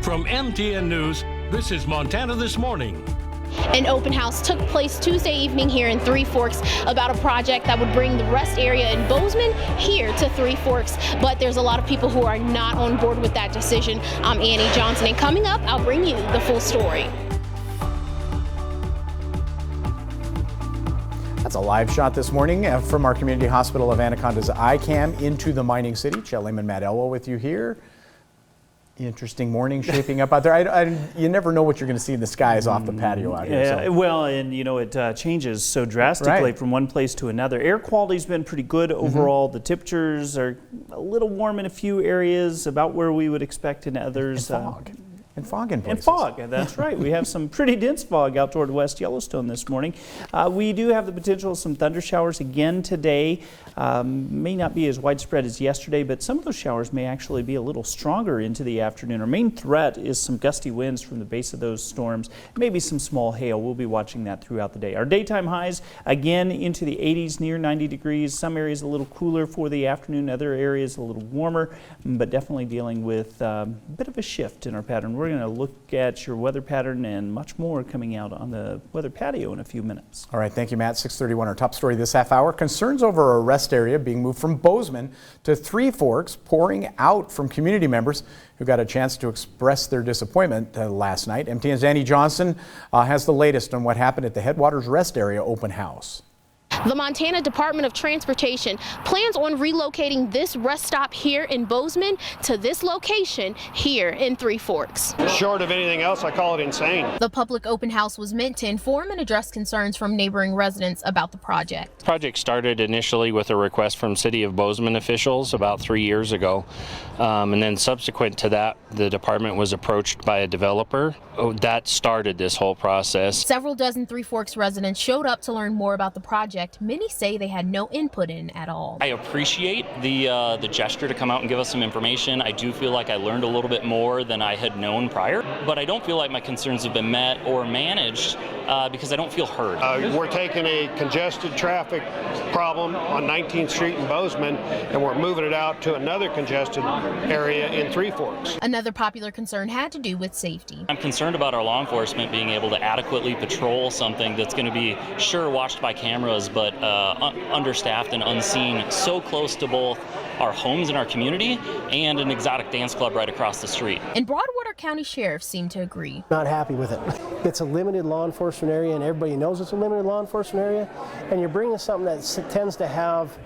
From MTN News, this is Montana This Morning. An open house took place Tuesday evening here in Three Forks about a project that would bring the rest area in Bozeman here to Three Forks. But there's a lot of people who are not on board with that decision. I'm Annie Johnson, and coming up, I'll bring you the full story. That's a live shot this morning from our community hospital of Anaconda's ICAM into the mining city. Chet Lehman, Matt Elwell with you here. Interesting morning shaping up out there. You never know what you're going to see in the skies off the patio out here. Yeah, so. Well, and you know, it changes so drastically from one place to another. Air quality's been pretty good overall. The temperatures are a little warm in a few areas, about where we would expect in others. And fog in places. And fog, that's right. We have some pretty dense fog out toward West Yellowstone this morning. We do have the potential of some thunder showers again today. May not be as widespread as yesterday, but some of those showers may actually be a little stronger into the afternoon. Our main threat is some gusty winds from the base of those storms, maybe some small hail. We'll be watching that throughout the day. Our daytime highs again into the 80s, near 90 degrees. Some areas a little cooler for the afternoon, other areas a little warmer, but definitely dealing with a bit of a shift in our pattern. We're going to look at your weather pattern and much more coming out on the weather patio in a few minutes. All right, thank you, Matt. 6:31, our top story this half hour. Concerns over a rest area being moved from Bozeman to Three Forks pouring out from community members who got a chance to express their disappointment last night. MTN's Annie Johnson has the latest on what happened at the Headwaters Rest Area open house. The Montana Department of Transportation plans on relocating this rest stop here in Bozeman to this location here in Three Forks. Short of anything else, I call it insane. The public open house was meant to inform and address concerns from neighboring residents about the project. The project started initially with a request from City of Bozeman officials about 3 years ago. And then subsequent to that, the department was approached by a developer. That started this whole process. Several dozen Three Forks residents showed up to learn more about the project. Many say they had no input in at all. I appreciate the gesture to come out and give us some information. I do feel like I learned a little bit more than I had known prior, but I don't feel like my concerns have been met or managed because I don't feel heard. We're taking a congested traffic problem on 19th Street in Bozeman, and we're moving it out to another congested area in Three Forks. Another popular concern had to do with safety. I'm concerned about our law enforcement being able to adequately patrol something that's going to be watched by cameras, but understaffed and unseen, so close to both our homes in our community and an exotic dance club right across the street. And Broadwater County sheriffs seem to agree. Not happy with it. It's a limited law enforcement area, and everybody knows it's a limited law enforcement area, and you're bringing something that tends to have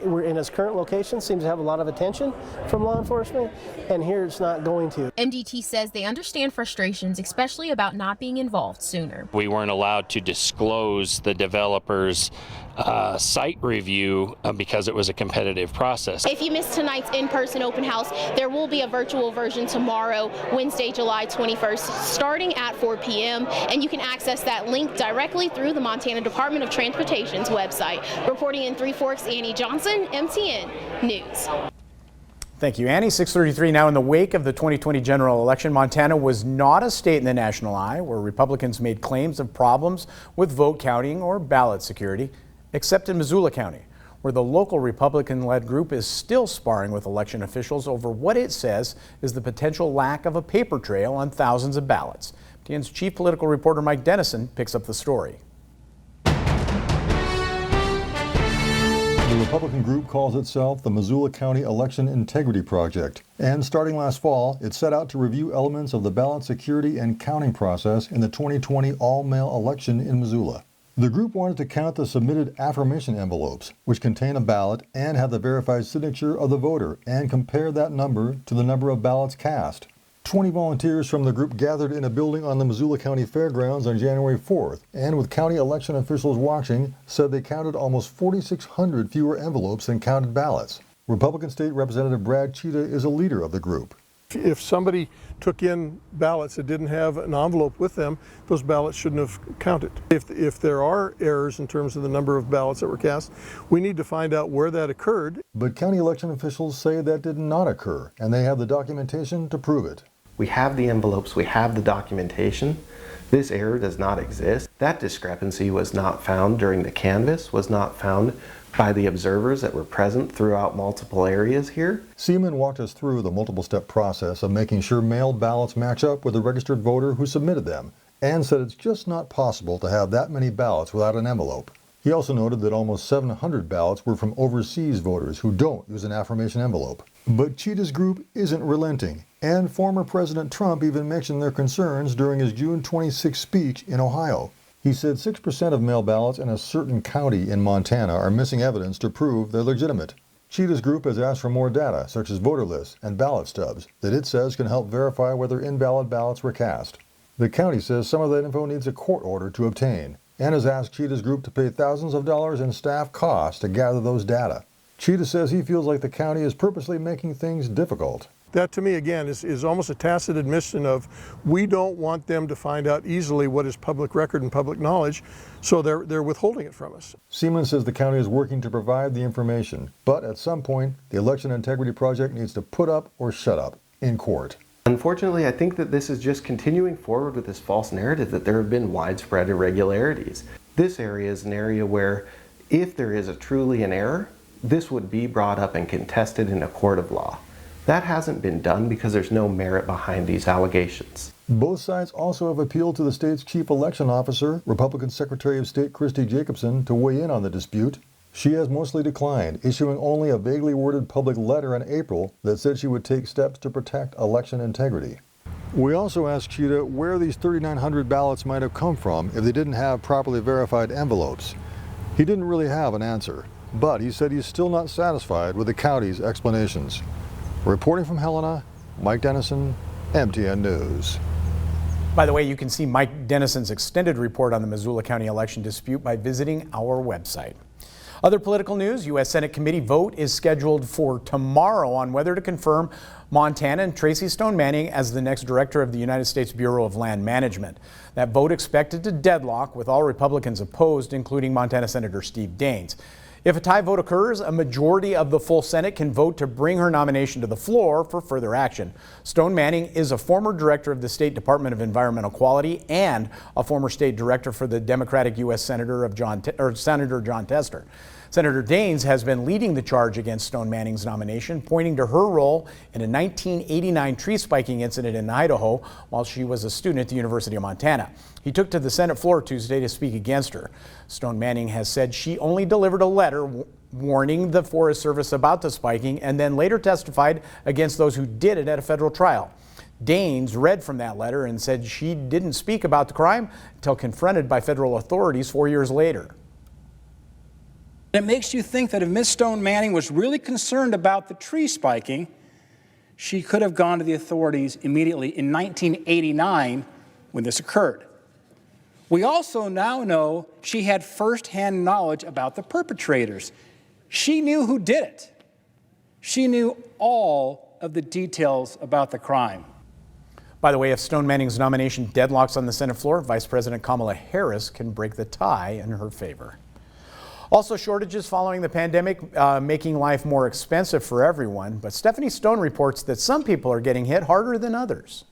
we're in its current location, seems to have a lot of attention from law enforcement, and here it's not going to. MDT says they understand frustrations, especially about not being involved sooner. We weren't allowed to disclose the developer's site review because it was a competitive process. If you missed tonight's in-person open house, there will be a virtual version tomorrow, Wednesday, July 21st, starting at 4 p.m. And you can access that link directly through the Montana Department of Transportation's website. Reporting in Three Forks, Annie Johnson, MTN News. Thank you, Annie. 6:33 now. In the wake of the 2020 general election, Montana was not a state in the national eye where Republicans made claims of problems with vote counting or ballot security, except in Missoula County, where the local Republican-led group is still sparring with election officials over what it says is the potential lack of a paper trail on thousands of ballots. TN's chief political reporter Mike Dennison picks up the story. The Republican group calls itself the Missoula County Election Integrity Project, and starting last fall, it set out to review elements of the ballot security and counting process in the 2020 all-mail election in Missoula. The group wanted to count the submitted affirmation envelopes, which contain a ballot and have the verified signature of the voter, and compare that number to the number of ballots cast. 20 volunteers from the group gathered in a building on the Missoula County Fairgrounds on January 4th, and with county election officials watching, said they counted almost 4,600 fewer envelopes than counted ballots. Republican State Representative Brad Cheetah is a leader of the group. If somebody took in ballots that didn't have an envelope with them, those ballots shouldn't have counted. If there are errors in terms of the number of ballots that were cast, we need to find out where that occurred. But county election officials say that did not occur, and they have the documentation to prove it. We have the envelopes, we have the documentation. This error does not exist. That discrepancy was not found during the canvass, was not found by the observers that were present throughout multiple areas here. Seaman walked us through the multiple-step process of making sure mailed ballots match up with the registered voter who submitted them, and said it's just not possible to have that many ballots without an envelope. He also noted that almost 700 ballots were from overseas voters who don't use an affirmation envelope. But Cheetah's group isn't relenting, and former President Trump even mentioned their concerns during his June 26 speech in Ohio. He said 6% of mail ballots in a certain county in Montana are missing evidence to prove they're legitimate. Cheetah's group has asked for more data, such as voter lists and ballot stubs, that it says can help verify whether invalid ballots were cast. The county says some of that info needs a court order to obtain, and has asked Cheetah's group to pay thousands of dollars in staff costs to gather those data. Cheetah says he feels like the county is purposely making things difficult. That to me again is almost a tacit admission of we don't want them to find out easily what is public record and public knowledge, so they're withholding it from us. Seaman says the county is working to provide the information, but at some point the Election Integrity Project needs to put up or shut up in court. Unfortunately, I think that this is just continuing forward with this false narrative that there have been widespread irregularities. This area is an area where if there is truly an error, this would be brought up and contested in a court of law. That hasn't been done because there's no merit behind these allegations. Both sides also have appealed to the state's chief election officer, Republican Secretary of State Christy Jacobson, to weigh in on the dispute. She has mostly declined, issuing only a vaguely worded public letter in April that said she would take steps to protect election integrity. We also asked Cheetah where these 3,900 ballots might have come from if they didn't have properly verified envelopes. He didn't really have an answer, but he said he's still not satisfied with the county's explanations. Reporting from Helena, Mike Dennison, MTN News. By the way, you can see Mike Dennison's extended report on the Missoula County election dispute by visiting our website. Other political news, U.S. Senate committee vote is scheduled for tomorrow on whether to confirm Montana and Tracy Stone Manning as the next director of the United States Bureau of Land Management. That vote expected to deadlock with all Republicans opposed, including Montana Senator Steve Daines. If a tie vote occurs, a majority of the full Senate can vote to bring her nomination to the floor for further action. Stone Manning is a former director of the State Department of Environmental Quality and a former state director for the Democratic U.S. Senator John Tester. Senator Daines has been leading the charge against Stone Manning's nomination, pointing to her role in a 1989 tree spiking incident in Idaho while she was a student at the University of Montana. He took to the Senate floor Tuesday to speak against her. Stone Manning has said she only delivered a letter warning the Forest Service about the spiking and then later testified against those who did it at a federal trial. Daines read from that letter and said she didn't speak about the crime until confronted by federal authorities 4 years later. It makes you think that if Ms. Stone Manning was really concerned about the tree spiking, she could have gone to the authorities immediately in 1989 when this occurred. We also now know she had firsthand knowledge about the perpetrators. She knew who did it. She knew all of the details about the crime. By the way, if Stone Manning's nomination deadlocks on the Senate floor, Vice President Kamala Harris can break the tie in her favor. Also, shortages following the pandemic making life more expensive for everyone. But Stephanie Stone reports that some people are getting hit harder than others.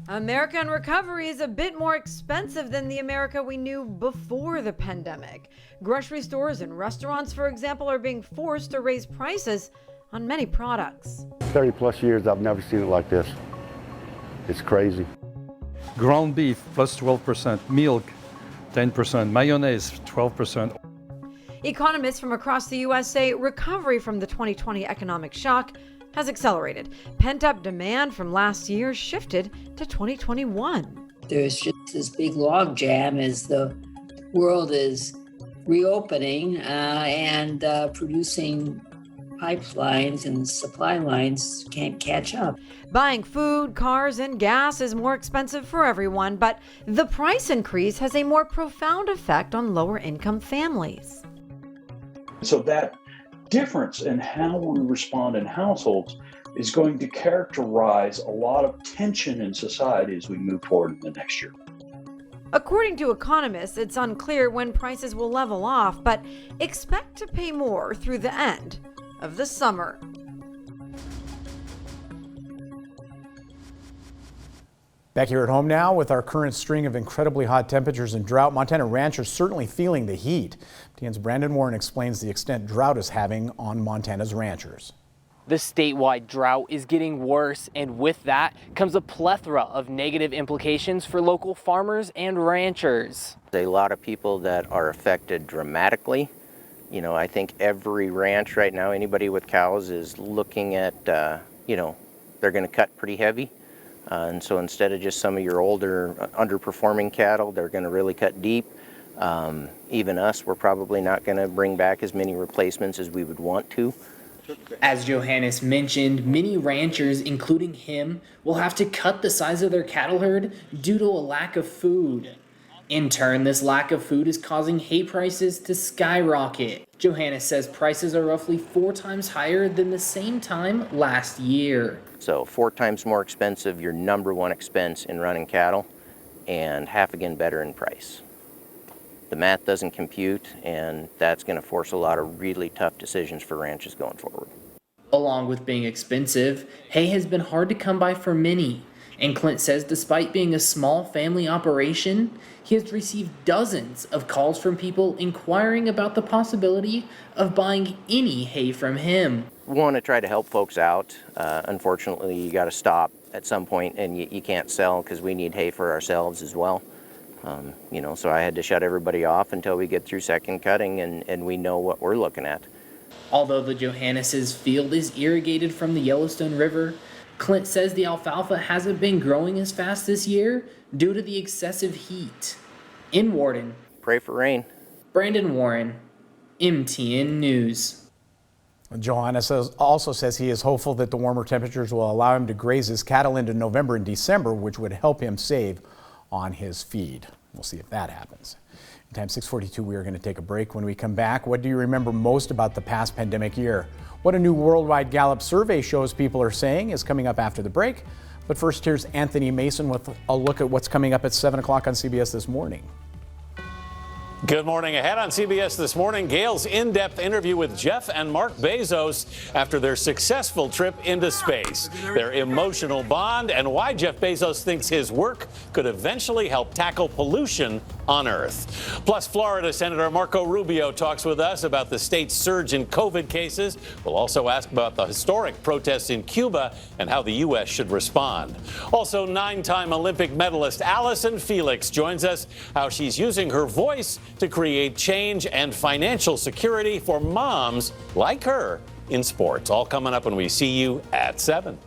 America in recovery is a bit more expensive than the America we knew before the pandemic. Grocery stores and restaurants, for example, are being forced to raise prices on many products. 30 plus years, I've never seen it like this. It's crazy. Ground beef plus 12%, milk 10%, mayonnaise 12%. Economists from across the U.S. say recovery from the 2020 economic shock has accelerated. Pent-up demand from last year shifted to 2021. There's just this big log jam as the world is reopening and producing pipelines and supply lines can't catch up. Buying food, cars, and gas is more expensive for everyone, but the price increase has a more profound effect on lower-income families. So that difference in how we respond in households is going to characterize a lot of tension in society as we move forward in the next year. According to economists, it's unclear when prices will level off, but expect to pay more through the end of the summer. Back here at home now with our current string of incredibly hot temperatures and drought. Montana ranchers certainly feeling the heat. TN's Brandon Warren explains the extent drought is having on Montana's ranchers. The statewide drought is getting worse, and with that comes a plethora of negative implications for local farmers and ranchers. There's a lot of people that are affected dramatically. You know, I think every ranch right now, anybody with cows is looking at, you know, they're going to cut pretty heavy. And so instead of just some of your older underperforming cattle, they're going to really cut deep. Even us, we're probably not going to bring back as many replacements as we would want to. As Johannes mentioned, many ranchers, including him, will have to cut the size of their cattle herd due to a lack of food. In turn, this lack of food is causing hay prices to skyrocket. Johannes says prices are roughly 4 times higher than the same time last year. So 4 times more expensive, your #1 expense in running cattle, and half again better in price. The math doesn't compute, and that's going to force a lot of really tough decisions for ranches going forward. Along with being expensive, hay has been hard to come by for many. And Clint says despite being a small family operation, he has received dozens of calls from people inquiring about the possibility of buying any hay from him. We want to try to help folks out. Unfortunately, you got to stop at some point, and you can't sell because we need hay for ourselves as well. You know, so I had to shut everybody off until we get through second cutting and we know what we're looking at. Although the Johannes' field is irrigated from the Yellowstone River, Clint says the alfalfa hasn't been growing as fast this year due to the excessive heat. In Warden, pray for rain. Brandon Warren, MTN News. Johannes also says he is hopeful that the warmer temperatures will allow him to graze his cattle into November and December, which would help him save on his feed. We'll see if that happens. In time 6:42, we are going to take a break. When we come back, what do you remember most about the past pandemic year? What a new worldwide Gallup survey shows people are saying is coming up after the break. But first, here's Anthony Mason with a look at what's coming up at 7 o'clock on CBS This Morning. Good morning. Ahead on CBS This Morning, Gail's in-depth interview with Jeff and Mark Bezos after their successful trip into space, their emotional bond, and why Jeff Bezos thinks his work could eventually help tackle pollution on Earth. Plus, Florida Senator Marco Rubio talks with us about the state's surge in COVID cases. We'll also ask about the historic protests in Cuba and how the U.S. should respond. Also, 9-time Olympic medalist Allison Felix joins us, how she's using her voice to create change and financial security for moms like her in sports. All coming up when we see you at 7.